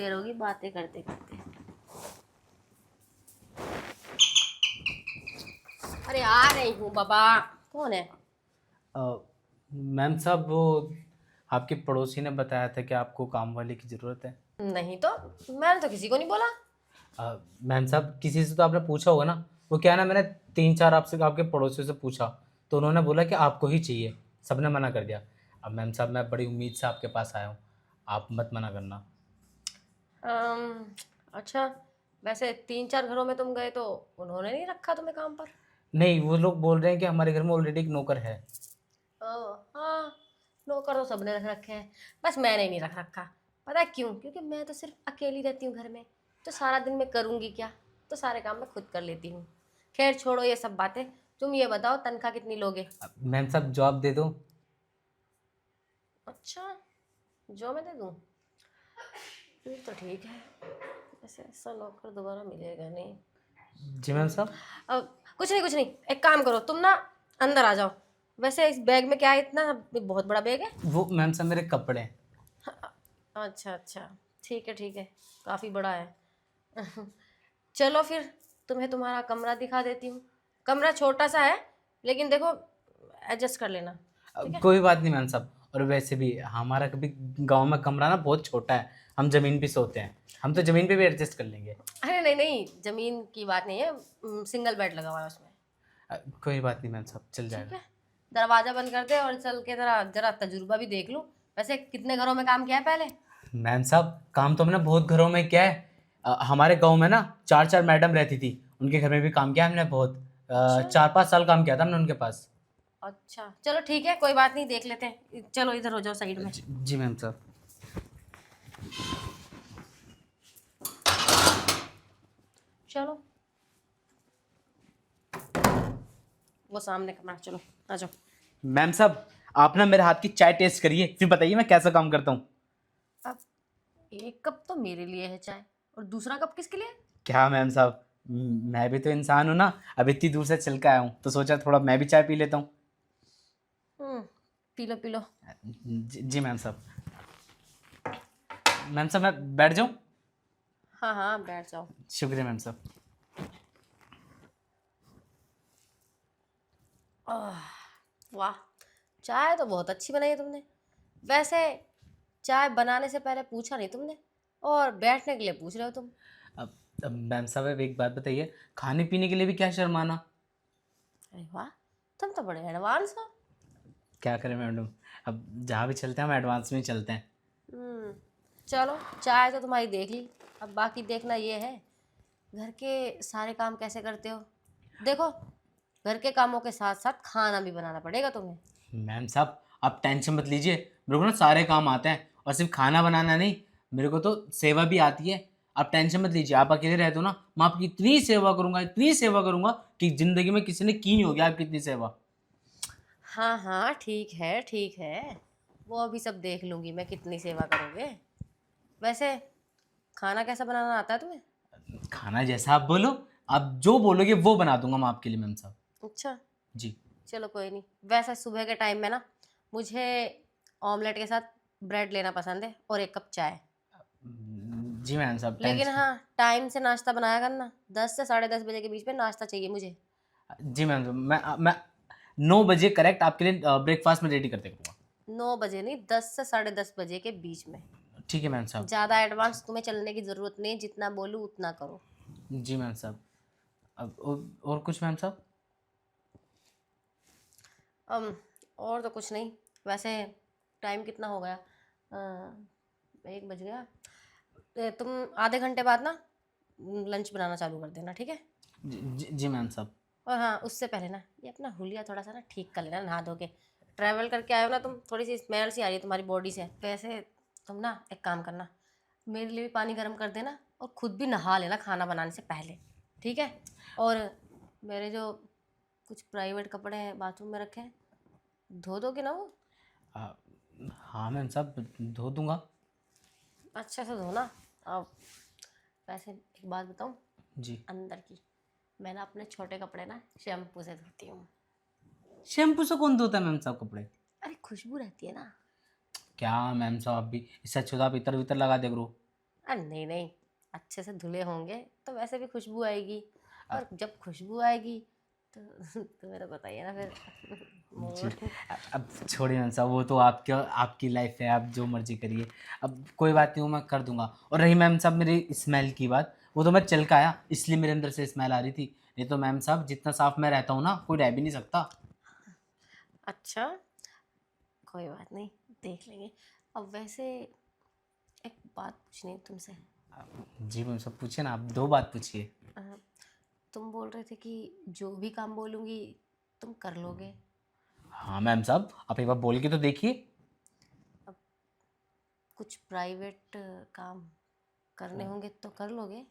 देर होगी बातें करते करते। अरे आ रही हूँ बाबा। कौन है? मैम साहब वो आपके पड़ोसी ने बताया था कि आपको काम वाले की ज़रूरत है। नहीं तो मैंने तो किसी को नहीं बोला। मैम साहब किसी से तो आपने पूछा होगा ना। वो क्या है ना, मैंने 3-4 आपसे आपके पड़ोसियों से पूछा तो उन्होंने बोला कि आपको ही चाहिए, सबने मना कर दिया। अब मैम साहब मैं बड़ी उम्मीद से आपके पास आया हूँ, आप मत मना करना। अच्छा, वैसे 3-4 घरों में तुम गए तो उन्होंने नहीं रखा तुम्हें काम पर? नहीं, वो लोग बोल रहे हैं कि हमारे घर में ऑलरेडी एक नौकर है। हाँ, नौकर तो सबने रख रखे हैं, बस मैंने नहीं रख रखा। पता है क्यों? क्योंकि मैं तो सिर्फ अकेली रहती हूँ घर में, तो सारा दिन मैं करूँगी क्या? तो सारे काम मैं खुद कर लेती हूँ। खैर छोड़ो ये सब बातें, तुम ये बताओ तनख्वाह कितनी लोगे? मैम साहब जॉब दे दो। अच्छा, जो मैं दे दूँ? फिर तो ठीक है। वैसे ऐसा नौकर दोबारा मिलेगा नहीं। जी मैम साहब। अब कुछ नहीं, एक काम करो तुम ना, अंदर आ जाओ। वैसे इस बैग में क्या है इतना? बहुत बड़ा बैग है। वो मैम साहब मेरे कपड़े हैं। अच्छा अच्छा, ठीक है, काफ़ी बड़ा है। चलो फिर तुम्हें तुम्हारा कमरा दिखा देती हूँ। कमरा छोटा सा है, लेकिन देखो एडजस्ट कर लेना। ठीक है? कोई बात नहीं मैम साहब। और वैसे भी हमारा कभी गांव में कमरा ना बहुत छोटा है, हम ज़मीन पे सोते हैं, हम तो ज़मीन पे भी एडजस्ट कर लेंगे। अरे नहीं नहीं, ज़मीन की बात नहीं है, सिंगल बेड लगा हुआ है उसमें। कोई बात नहीं मैम साहब, चल ठीक जाएगा। है, दरवाज़ा बंद कर दे और चल के जरा जरा तजुर्बा भी देख लूँ। वैसे कितने घरों में काम किया है पहले? मैम साहब काम तो हमने बहुत घरों में किया है। हमारे गांव में ना 4-4 मैडम रहती थी, उनके घर में भी काम किया हमने बहुत। अच्छा 4-5 साल काम किया था हमने उनके पास। अच्छा, चलो ठीक है, कोई बात नहीं, देख लेते हैं। चलो इधर हो जाओ साइड में। जी मैम साहब। चलो वो सामने कमरा, चलो आ जाओ। मैम साहब आप ना मेरे हाथ की चाय टेस्ट करिए, फिर बताइए मैं कैसा काम करता हूँ। अब एक कप तो मेरे लिए है चाय, और दूसरा कप किसके लिए? क्या मैम साहब, मैं भी तो इंसान हूँ ना। अब इतनी दूर से चल के आया हूँ तो सोचा थोड़ा मैं भी चाय पी लेता हूँ। P low P low. जी मैम साहब। मैम साहब मैं बैठ जाऊँ? हाँ हाँ, बैठ जाओ। शुक्रिया मैम साहब। आह, वाह, चाय तो बहुत अच्छी बनाई है तुमने। वैसे चाय बनाने से पहले पूछा नहीं तुमने, और बैठने के लिए पूछ रहे हो तुम। अब मैम साहब अब एक बात बताइए, खाने पीने के लिए भी क्या शर्माना? अरे वाह, तुम तो बड़े एडवांस हो। क्या करें मैडम, अब जहाँ भी चलते हैं हम एडवांस में ही चलते हैं। हम्म, चलो चाय तो तुम्हारी देख ली, अब बाकी देखना ये है घर के सारे काम कैसे करते हो। देखो, घर के कामों के साथ साथ खाना भी बनाना पड़ेगा तुम्हें। मैम साहब आप टेंशन मत लीजिए, मेरे को ना सारे काम आते हैं, और सिर्फ खाना बनाना नहीं, मेरे को तो सेवा भी आती है। आप टेंशन मत लीजिए, आप अकेले रहते हो ना, मैं आपकी इतनी सेवा करूंगा, इतनी सेवा करूंगा कि जिंदगी में किसी ने की नहीं होगी आपकी इतनी सेवा। हाँ हाँ, ठीक है, वो अभी सब देख लूँगी मैं, कितनी सेवा करोगे। वैसे खाना कैसा बनाना आता है तुम्हें? खाना जैसा आप बोलो, आप जो बोलोगे वो बना दूंगा मैं आपके लिए मैम साहब। अच्छा, जी। चलो कोई नहीं। वैसे सुबह के टाइम में ना, मुझे ऑमलेट के साथ ब्रेड लेना पसंद है, और एक कप चाय। जी मैम साहब लेकिन टेंशन। हाँ, टाइम से नाश्ता बनाया करना, 10 से 10:30 बजे के बीच में नाश्ता चाहिए मुझे। जी मैम साहब मैं 9 बजे करेक्ट आपके लिए ब्रेकफास्ट में रेडी करते करूँगा। 9 बजे नहीं, 10 से 10:30 बजे के बीच में। ठीक है मैम साहब। ज़्यादा एडवांस तुम्हें चलने की ज़रूरत नहीं, जितना बोलूँ उतना करो। जी मैम साहब। अब और कुछ मैम साहब? अम और तो कुछ नहीं। वैसे टाइम कितना हो गया? 1 बज गया। तुम आधे घंटे बाद ना लंच बनाना चालू कर देना, ठीक है? जी मैम साहब। और हाँ, उससे पहले ना ये अपना हुलिया थोड़ा सा ना ठीक कर लेना, नहा धो के। ट्रैवल करके आए हो ना तुम, थोड़ी सी स्मेल सी आ रही है तुम्हारी बॉडी से। वैसे तुम ना एक काम करना, मेरे लिए भी पानी गर्म कर देना, और खुद भी नहा लेना खाना बनाने से पहले, ठीक है? और मेरे जो कुछ प्राइवेट कपड़े हैं बाथरूम में रखे हैं, धो दोगे ना वो? आ, हाँ मैम साहब धो दूंगा। अच्छे से धोना। अब वैसे एक बात बताऊँ जी। अंदर की, मैं ना अपने छोटे कपड़े ना शैम्पू से धोती हूँ। शैम्पू से कौन धोता है मैम साहब कपड़े? अरे खुशबू रहती है ना। क्या मैम साहब, आप भी इससे अच्छा तो आप इतर वितर लगा दे करो। अरे नहीं नहीं, अच्छे से धुले होंगे तो वैसे भी खुशबू आएगी, और जब खुशबू आएगी तो तुम्हें तो बताइए ना फिर। जी। मूड। अब छोड़िए ना साहब, वो तो आपके आपकी लाइफ है, आप जो मर्जी करिए। अब कोई बात नहीं, वो मैं कर दूंगा। और रही मैम साहब मेरी स्मेल की बात, वो तो मैं चल के आया इसलिए मेरे अंदर से स्मेल आ रही थी। नहीं तो मैम साहब जितना साफ मैं रहता हूँ ना, कोई रह भी नहीं सकता। अच्छा, कोई बात नहीं, देख लेंगे। अब वैसे एक बात पूछनी है तुमसे। जी मैम साहब पूछिए ना, आप दो बात पूछिए। अ, तुम बोल रहे थे कि जो भी काम बोलूँगी तुम कर लोगे। हाँ मैम साहब, आप एक बार बोल के तो देखिए। अब कुछ प्राइवेट काम करने होंगे तो कर लोगे।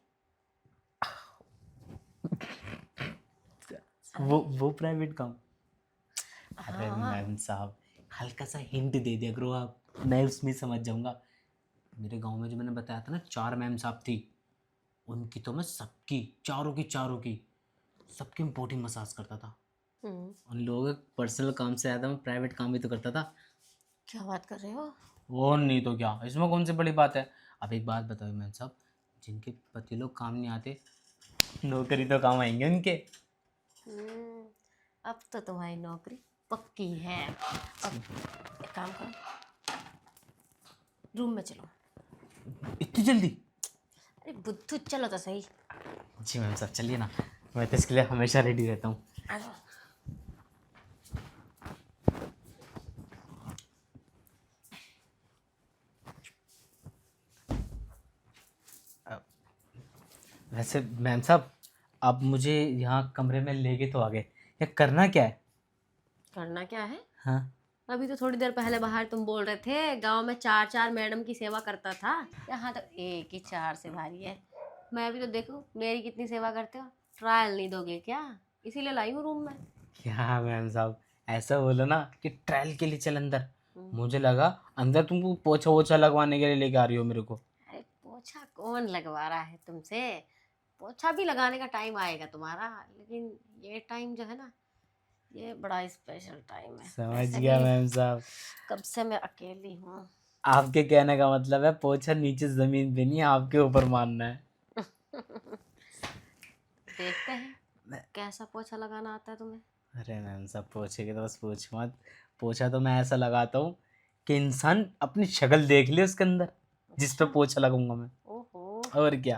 वो अरे वो प्राइवेट काम। अरे हाँ। मैम साहब, हल्का सा हिंट दे दिया करो आप, मैं उसमें समझ जाऊंगा। मेरे गांव में जो मैंने बताया था ना, 4 मैम साहब थी, उनकी तो मैं सबकी, चारों की सबकी बॉडी मसाज करता था। हम्म। उन लोगों के पर्सनल काम से ज़्यादा मैं प्राइवेट काम भी तो करता था। क्या बात कर रहे हो? और नहीं तो क्या, इसमें कौन सी बड़ी बात है। अब एक बात बताओ मैम साहब, जिनके पति लोग काम नहीं आते, नौकरी तो काम आएंगे उनके। हम्म, अब तो तुम्हारी नौकरी पक्की है। अब एक काम करो, रूम में चलो। इतनी जल्दी? अरे बुद्धू चलो तो सही। जी मैम साहब चलिए ना, मैं तो इसके लिए हमेशा रेडी रहता हूँ। आ जाओ। वैसे मैम साहब, आप मुझे यहाँ कमरे में लेके तो आ गए, या करना क्या है? करना क्या है? हाँ। अभी तो थोड़ी देर पहले बाहर तुम बोल रहे थे गांव में चार चार मैडम की सेवा करता था, यहाँ तो एक ही चार से भारी है। मैं भी तो देखूं मेरी कितनी सेवा करते हो। ट्रायल नहीं दोगे क्या? इसीलिए लाई हूँ रूम में। क्या मैम साहब, ऐसा बोलो ना कि ट्रायल के लिए चल अंदर। हम्म। मुझे लगा अंदर तुमको पोछा वोछा लगवाने के लिए लेके आ रही हो मेरे को। अरे पोछा कौन लगवा रहा है तुमसे? पोछा भी लगाने का टाइम आएगा तुम्हारा, लेकिन ये टाइम जो है ना, ये बड़ा स्पेशल टाइम है। समझ वैसे गया भी मैम साहब। कब से मैं अकेली हूँ। आपके कहने का मतलब है पोछा नीचे जमीन पे नहीं, आपके ऊपर मारना है। देखते हैं कैसा पोछा लगाना आता है तुम्हें। अरे मैम साहब, पोछे के तो बस पूछ मत। पोछा तो मैं ऐसा लगाता हूँ कि इंसान अपनी शक्ल देख ले उसके अंदर, जिस पे अच्छा। पोछा लगाऊंगा मैं। ओहो, और क्या।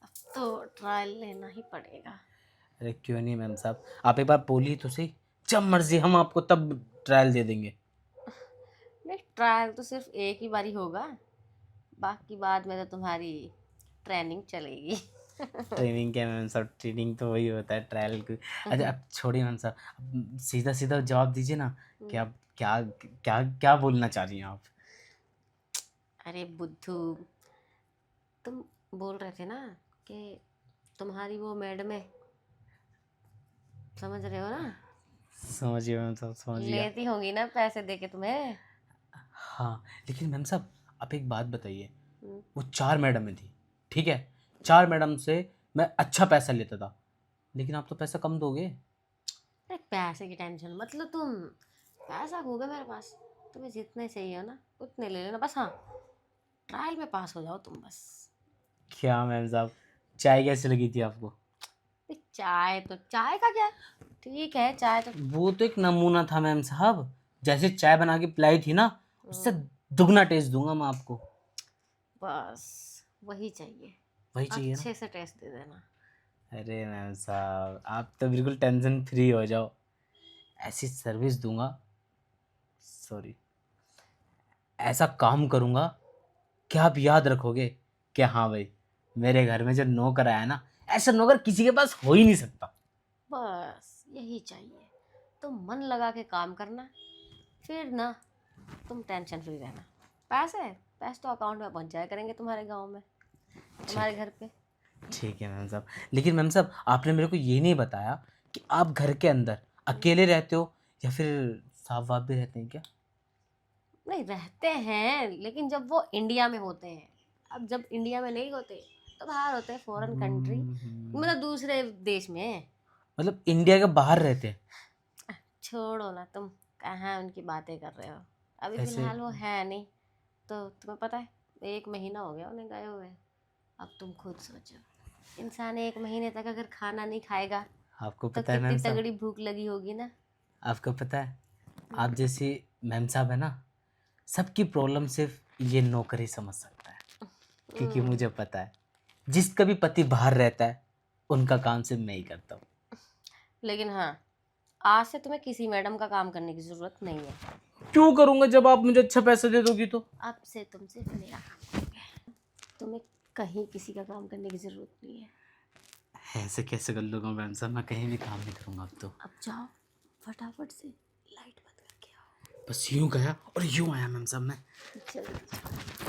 अब तो ट्रायल लेना ही पड़ेगा। अरे क्यों नहीं मैम साहब, आप एक बार बोलिए तो सही, जब मर्जी हम आपको तब ट्रायल दे देंगे। नहीं, ट्रायल तो सिर्फ एक ही बारी होगा, बाकी बाद में तो तुम्हारी ट्रेनिंग चलेगी। ट्रेनिंग क्या मैम साहब, ट्रेनिंग तो वही होता है ट्रायल की। अच्छा अब छोड़िए मैम साहब, अब सीधा सीधा जवाब दीजिए ना कि आप क्या क्या क्या बोलना चाह रही हैं आप। अरे बुद्धू, तुम बोल रहे थे ना कि तुम्हारी वो मैडम है, समझ रहे हो ना? समझिए मैम साहब, समझ गया। लेती होंगी ना पैसे दे के तुम्हें। हाँ, लेकिन मैम साहब आप एक बात बताइए, हम्म। वो 4 मैडम थी, ठीक है, 4 मैडम से मैं अच्छा पैसा लेता था, लेकिन आप तो पैसा कम दोगे। अरे पैसे की टेंशन मत लो तुम, पैसा होगा मेरे पास। तुम्हें जितने चाहिए हो ना उतने ले लेना, बस हाँ ट्रायल में पास हो जाओ तुम बस। क्या मैम साहब, चाय कैसी लगी थी आपको? चाय तो चाय का क्या है? ठीक है चाय तो। वो तो एक नमूना था मैम साहब, जैसे चाय बना के पिलाई थी ना, उससे हम्म, दुगना टेस्ट दूंगा मैं आपको। बस वही चाहिए, वही चाहिए ना। अच्छे से टेस्ट दे देना। अरे मैम साहब आप तो बिल्कुल टेंशन फ्री हो जाओ, ऐसी सर्विस दूंगा, सॉरी, ऐसा काम करूंगा कि आप याद रखोगे कि हाँ भाई, मेरे घर में जो नौकर आया ना, ऐसा नौकर किसी के पास हो ही नहीं सकता। बस यही चाहिए, तुम मन लगा के काम करना, फिर ना तुम टेंशन फ्री रहना। पैसे पैसे तो अकाउंट में पहुंच जाया करेंगे तुम्हारे गांव में, तुम्हारे ठीक घर पे। ठीक है मैम साहब, लेकिन मैम साहब आपने मेरे को ये नहीं बताया कि आप घर के अंदर अकेले रहते हो या फिर साहब वाप भी रहते हैं क्या? नहीं रहते हैं, लेकिन जब वो इंडिया में होते हैं। अब जब इंडिया में नहीं होते तो बाहर होते हैं, फॉरेन कंट्री, मतलब दूसरे देश में। मतलब इंडिया के बाहर रहते हैं? छोड़ो ना तुम, कहाँ उनकी बातें कर रहे हो। अभी ऐसे? फिलहाल वो है नहीं, तो तुम्हें पता है 1 महीना हो गया उन्हें गए हुए। अब तुम खुद सोचो, इंसान 1 महीने तक अगर खाना नहीं खाएगा आपको तो पता है कितनी मैम साहब, तगड़ी भूख लगी होगी ना। आपको पता है आप जैसी मैम साहब है ना, सबकी प्रॉब्लम सिर्फ ये नौकर ही समझ सकता है। क्योंकि मुझे पता है जिसका भी पति बाहर रहता है उनका काम सिर्फ मैं ही करता हूँ। लेकिन हाँ, आज से तुम्हें किसी मैडम का काम करने की जरूरत नहीं है। क्यों करूँगा जब आप मुझे अच्छा पैसा दे दोगी तो? अब से तुम सिर्फ मेरा काम करोगे, तुम्हें कहीं किसी का काम करने की जरूरत नहीं है। ऐसे कैसे कर लूँगा मैम साहब, मैं कहीं भी काम नहीं करूँगा अब तो। अब जाओ फटाफट से लाइट बंद करके आओ। बस यूं गया और यूं आया मैम साहब मैं। जल्दी जाओ।